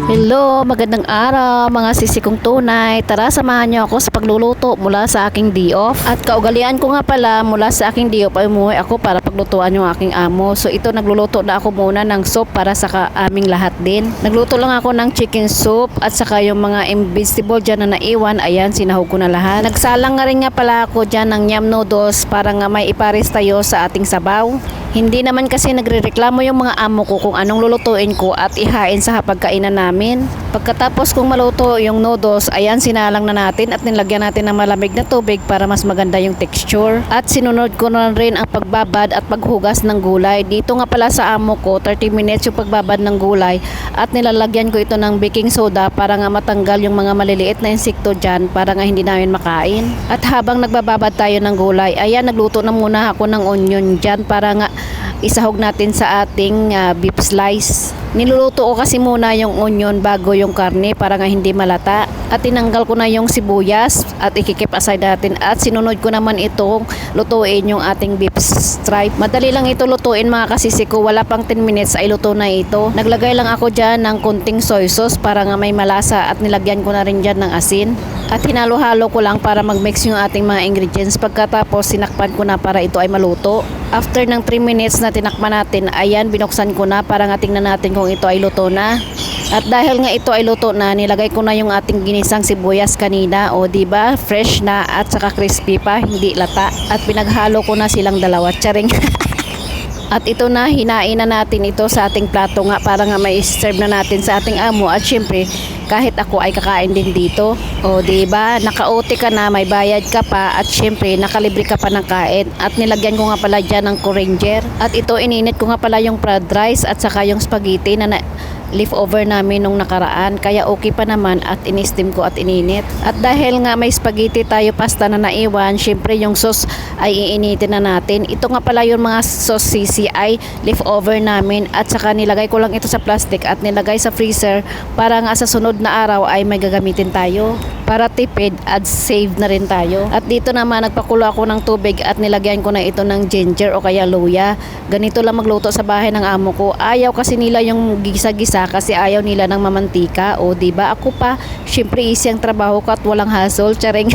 Hello, magandang araw mga sisi kong tunay. Tara, samahan niyo ako sa pagluluto mula sa aking day off. At kaugalian ko nga pala mula sa aking day off ay umuwi ako para paglutuan yung aking amo. So ito, nagluluto na ako muna ng soup para sa aming lahat din. Nagluto lang ako ng chicken soup at saka yung mga vegetable dyan na naiwan, ayan, sinahog ko na lahat. Nagsalang nga rin nga pala ako dyan ng yam noodles para nga may ipares tayo sa ating sabaw. Hindi naman kasi nagrereklamo yung mga amo ko kung anong lulutuin ko at ihain sa hapagkainan namin. Pagkatapos kong maluto yung noodles, ayan, sinalang na natin at nilagyan natin ng malamig na tubig para mas maganda yung texture. At sinunod ko na rin ang pagbabad at paghugas ng gulay. Dito nga pala sa amo ko, 30 minutes yung pagbabad ng gulay at nilalagyan ko ito ng baking soda para nga matanggal yung mga maliliit na insekto dyan para nga hindi namin makain. At habang nagbababad tayo ng gulay, ayan, nagluto na muna ako ng onion dyan para nga isahog natin sa ating beef slice. Niluluto ko kasi muna yung onion bago yung karne para nga hindi malata. At tinanggal ko na yung sibuyas at ikikip aside natin. At sinunod ko naman itong lutuin yung ating beef stripe. Madali lang ito lutuin mga kasisi ko. Wala pang 10 minutes ay luto na ito. Naglagay lang ako dyan ng konting soy sauce para nga may malasa at nilagyan ko na rin dyan ng asin. At hinalo-halo ko lang para mag-mix yung ating mga ingredients. Pagkatapos sinakpan ko na para ito ay maluto. After ng 3 minutes na tinakpan natin, ayan, binuksan ko na para nga tingnan natin kung ito ay luto na. At dahil nga ito ay luto na, nilagay ko na yung ating ginisang sibuyas kanina, o diba, fresh na at saka crispy pa, hindi lata. At pinaghalo ko na silang dalawa, charing. At ito na, hinain na natin ito sa ating plato nga para nga may serve na natin sa ating amo. At syempre, kahit ako ay kakain din dito. O diba, naka-OT ka na, may bayad ka pa, at syempre nakalibre ka pa ng kain. At nilagyan ko nga pala dyan ng Coranger. At ito, ininit ko nga pala yung fried rice at saka yung spaghetti na leftover namin nung nakaraan, kaya okay pa naman at inistim ko at ininit. At dahil nga may spaghetti tayo pasta na naiwan, syempre yung sauce ay iinitin na natin. Ito nga pala yung mga sauce CCI leftover namin at saka nilagay ko lang ito sa plastic at nilagay sa freezer para nga sa sunod na araw ay may gagamitin tayo. Para tipid at save na rin tayo. At dito naman nagpakulo ako ng tubig at nilagyan ko na ito ng ginger o kaya luya. Ganito lang magluto sa bahay ng amo ko. Ayaw kasi nila yung gisa-gisa kasi ayaw nila ng mamantika. O diba, ako pa, syempre easy ang trabaho ko at walang hassle. Charing.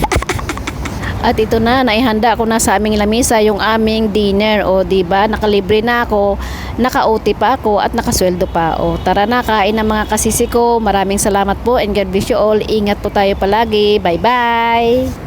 At ito na, naihanda ko na sa aming lamisa yung aming dinner. O diba, nakalibre na ako, naka-OT pa ako at nakasweldo pa. O tara na, kain ng mga kasisi ko. Maraming salamat po and God bless you all. Ingat po tayo palagi. Bye bye!